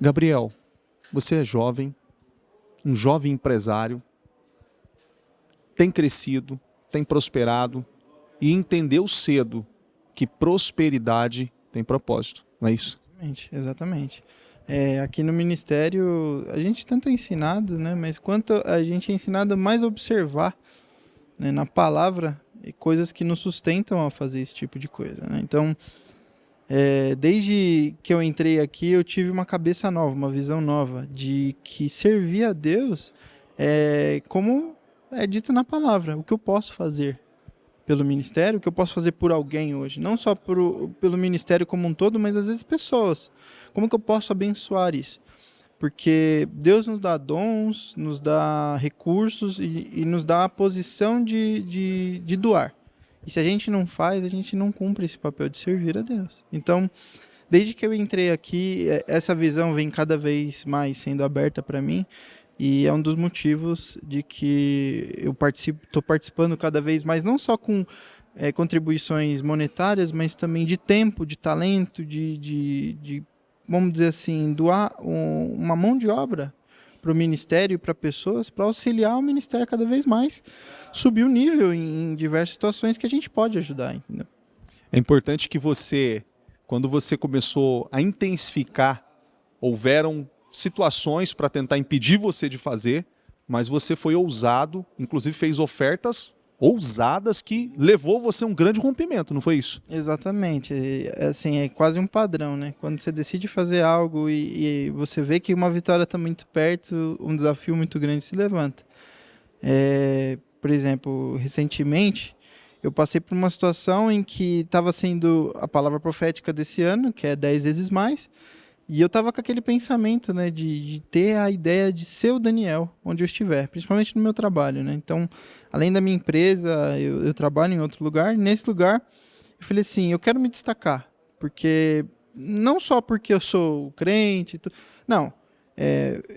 Gabriel, você é jovem, um jovem empresário, tem crescido, tem prosperado e entendeu cedo que prosperidade tem propósito, não é isso? Exatamente. Aqui no ministério, a gente tanto é ensinado, né? Mas quanto a gente é ensinado a mais observar, né, na palavra e coisas que nos sustentam a fazer esse tipo de coisa, né? Então, desde que eu entrei aqui, eu tive uma cabeça nova, uma visão nova de que servir a Deus é como é dito na palavra, o que eu posso fazer pelo ministério, o que eu posso fazer por alguém hoje, não só pelo ministério como um todo, mas às vezes pessoas. Como que eu posso abençoar isso? Porque Deus nos dá dons, nos dá recursos e nos dá a posição de doar. E se a gente não faz, a gente não cumpre esse papel de servir a Deus. Então, desde que eu entrei aqui, essa visão vem cada vez mais sendo aberta para mim. E é um dos motivos de que eu estou participando cada vez mais, não só com contribuições monetárias, mas também de tempo, de talento, vamos dizer assim, doar uma mão de obra para o ministério e para pessoas, para auxiliar o ministério a cada vez mais subir o nível em diversas situações que a gente pode ajudar, entendeu? É importante que você, quando você começou a intensificar, houveram situações para tentar impedir você de fazer, mas você foi ousado, inclusive fez ofertas ousadas que levou você a um grande rompimento, não foi isso? Exatamente. Assim, é quase um padrão, né? Quando você decide fazer algo e você vê que uma vitória está muito perto, um desafio muito grande se levanta. Por exemplo, recentemente, eu passei por uma situação em que estava sendo a palavra profética desse ano, que é 10 vezes mais, e eu estava com aquele pensamento, né, de ter a ideia de ser o Daniel, onde eu estiver, principalmente no meu trabalho, né? Então, além da minha empresa, eu trabalho em outro lugar. Nesse lugar, eu falei assim, eu quero me destacar, porque não só porque eu sou crente, não,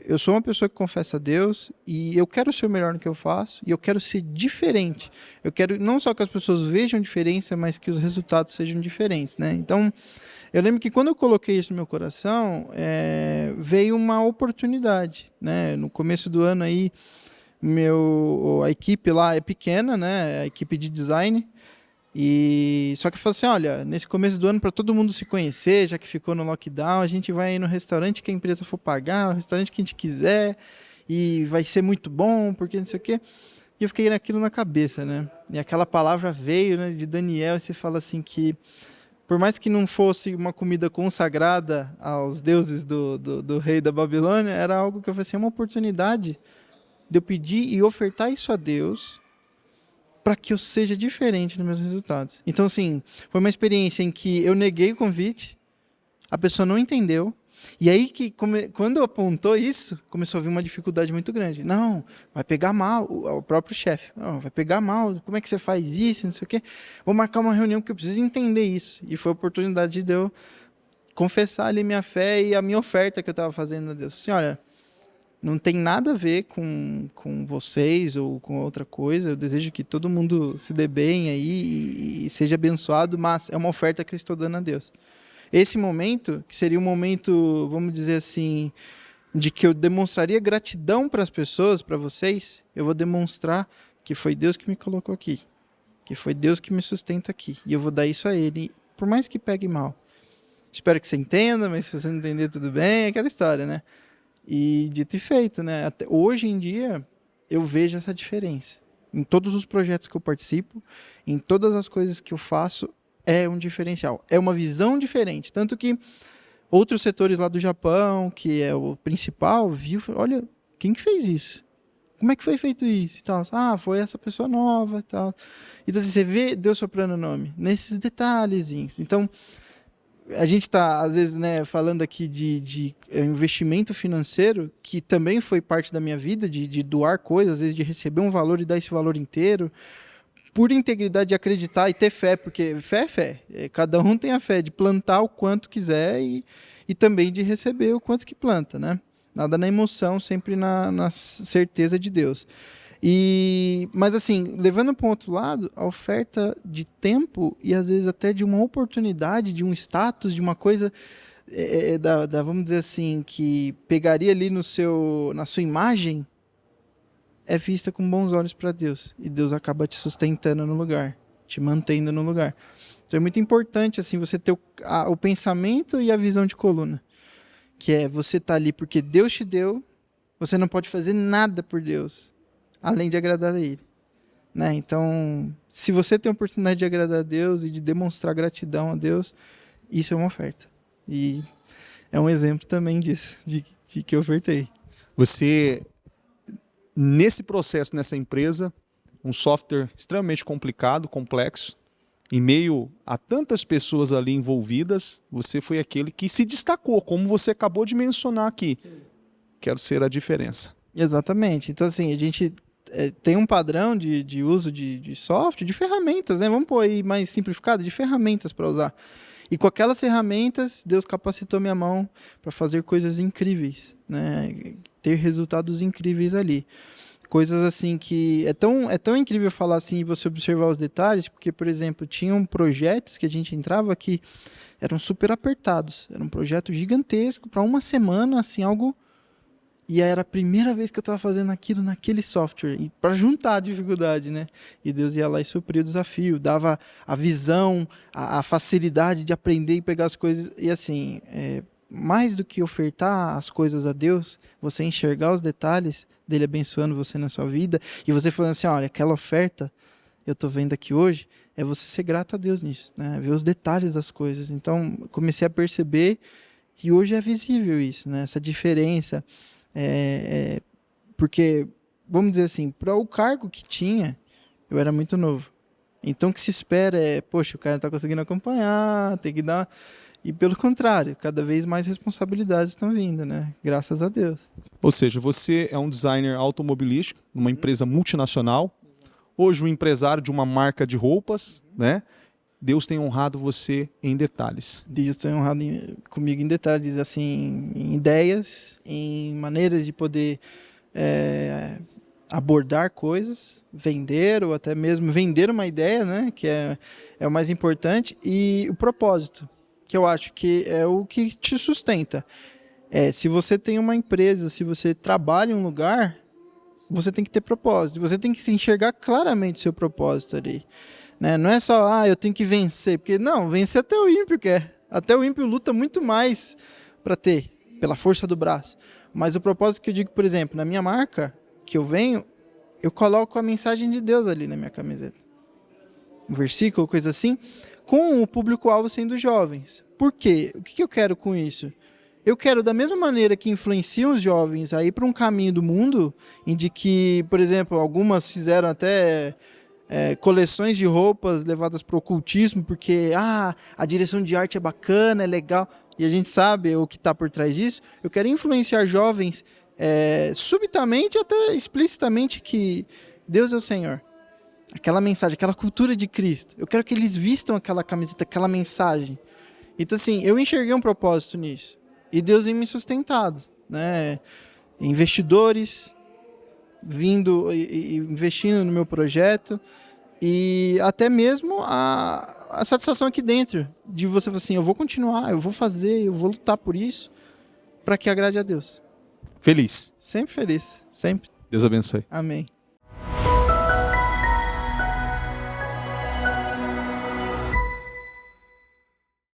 eu sou uma pessoa que confessa a Deus e eu quero ser o melhor no que eu faço e eu quero ser diferente. Eu quero não só que as pessoas vejam diferença, mas que os resultados sejam diferentes, né? Então, eu lembro que quando eu coloquei isso no meu coração, veio uma oportunidade, né? No começo do ano aí, a equipe lá é pequena, né? A equipe de design. E só que eu falei assim, olha, nesse começo do ano, para todo mundo se conhecer, já que ficou no lockdown, a gente vai ir no restaurante que a empresa for pagar, o restaurante que a gente quiser, e vai ser muito bom, porque não sei o quê. E eu fiquei naquilo na cabeça, né? E aquela palavra veio, né, de Daniel, e você fala assim que por mais que não fosse uma comida consagrada aos deuses do rei da Babilônia, era algo que eu falei assim, uma oportunidade de eu pedir e ofertar isso a Deus para que eu seja diferente nos meus resultados. Então, assim, foi uma experiência em que eu neguei o convite, a pessoa não entendeu, e aí que quando apontou isso, começou a vir uma dificuldade muito grande. Não, vai pegar mal, o próprio chefe. Não, vai pegar mal, como é que você faz isso, não sei o quê. Vou marcar uma reunião porque eu preciso entender isso. E foi a oportunidade de eu confessar ali minha fé e a minha oferta que eu estava fazendo a Deus. Assim, olha, não tem nada a ver com vocês ou com outra coisa. Eu desejo que todo mundo se dê bem aí e seja abençoado, mas é uma oferta que eu estou dando a Deus. Esse momento, que seria um momento, vamos dizer assim, de que eu demonstraria gratidão para as pessoas, para vocês, eu vou demonstrar que foi Deus que me colocou aqui, que foi Deus que me sustenta aqui, e eu vou dar isso a Ele, por mais que pegue mal. Espero que você entenda, mas se você não entender, tudo bem, é aquela história, né? E dito e feito, né? Até hoje em dia, eu vejo essa diferença. Em todos os projetos que eu participo, em todas as coisas que eu faço, é um diferencial. É uma visão diferente. Tanto que outros setores lá do Japão, que é o principal, viu, olha, quem que fez isso? Como é que foi feito isso? E tal. Ah, foi essa pessoa nova e tal. Então, assim, você vê Deus soprando o nome, nesses detalhezinhos. Então, a gente está, às vezes, né, falando aqui de investimento financeiro, que também foi parte da minha vida, de doar coisas, às vezes de receber um valor e dar esse valor inteiro, por integridade de acreditar e ter fé, porque fé é fé. Cada um tem a fé de plantar o quanto quiser e também de receber o quanto que planta, né? Nada na emoção, sempre na certeza de Deus. Mas assim, levando para um outro lado, a oferta de tempo e às vezes até de uma oportunidade, de um status, de uma coisa vamos dizer assim, que pegaria ali na sua imagem, é vista com bons olhos para Deus. E Deus acaba te sustentando no lugar, te mantendo no lugar. Então é muito importante assim você ter o pensamento e a visão de coluna. Que é você tá ali porque Deus te deu, você não pode fazer nada por Deus, além de agradar a Ele. Né? Então, se você tem a oportunidade de agradar a Deus e de demonstrar gratidão a Deus, isso é uma oferta. E é um exemplo também disso, de que eu ofertei. Você, nesse processo, nessa empresa, um software extremamente complicado, complexo, em meio a tantas pessoas ali envolvidas, você foi aquele que se destacou, como você acabou de mencionar aqui. Quero ser a diferença. Exatamente. Então, assim, a gente tem um padrão de uso de software, de ferramentas, né? Vamos pôr aí mais simplificado, de ferramentas para usar. E com aquelas ferramentas, Deus capacitou minha mão para fazer coisas incríveis, né? Ter resultados incríveis ali. Coisas assim que é tão incrível falar assim e você observar os detalhes, porque, por exemplo, tinham projetos que a gente entrava que eram super apertados. Era um projeto gigantesco para uma semana, assim, algo. E aí era a primeira vez que eu estava fazendo aquilo naquele software, para juntar a dificuldade, né? E Deus ia lá e supria o desafio, dava a visão, a facilidade de aprender e pegar as coisas. E assim, mais do que ofertar as coisas a Deus, você enxergar os detalhes dele abençoando você na sua vida, e você falando assim, olha, aquela oferta eu estou vendo aqui hoje, é você ser grato a Deus nisso, né? Ver os detalhes das coisas. Então, comecei a perceber, e hoje é visível isso, né? Essa diferença. Porque, vamos dizer assim, para o cargo que tinha, eu era muito novo. Então o que se espera poxa, o cara não está conseguindo acompanhar, tem que dar. E pelo contrário, cada vez mais responsabilidades estão vindo, né? Graças a Deus. Ou seja, você é um designer automobilístico, numa empresa multinacional, hoje um empresário de uma marca de roupas, né? Deus tem honrado você em detalhes. Deus tem honrado comigo em detalhes, assim, em ideias, em maneiras de poder abordar coisas, vender ou até mesmo vender uma ideia, né? Que é o mais importante. E o propósito, que eu acho que é o que te sustenta. Se você tem uma empresa, se você trabalha em um lugar, você tem que ter propósito. Você tem que enxergar claramente o seu propósito ali. Né? Não é só, eu tenho que vencer. Porque não, vencer até o ímpio quer. Até o ímpio luta muito mais para ter, pela força do braço. Mas o propósito que eu digo, por exemplo, na minha marca, que eu venho, eu coloco a mensagem de Deus ali na minha camiseta. Um versículo, coisa assim, com o público-alvo sendo jovens. Por quê? O que eu quero com isso? Eu quero, da mesma maneira que influenciam os jovens a ir para um caminho do mundo, em de que, por exemplo, algumas fizeram até coleções de roupas levadas para o ocultismo, porque a direção de arte é bacana, é legal, e a gente sabe o que está por trás disso. Eu quero influenciar jovens subitamente, até explicitamente, que Deus é o Senhor. Aquela mensagem, aquela cultura de Cristo. Eu quero que eles vistam aquela camiseta, aquela mensagem. Então, assim, eu enxerguei um propósito nisso. E Deus tem me sustentado, né? Investidores vindo e investindo no meu projeto, e até mesmo a satisfação aqui dentro, de você falar assim, eu vou continuar, eu vou fazer, eu vou lutar por isso, para que agrade a Deus. Feliz. Sempre feliz, sempre. Deus abençoe. Amém.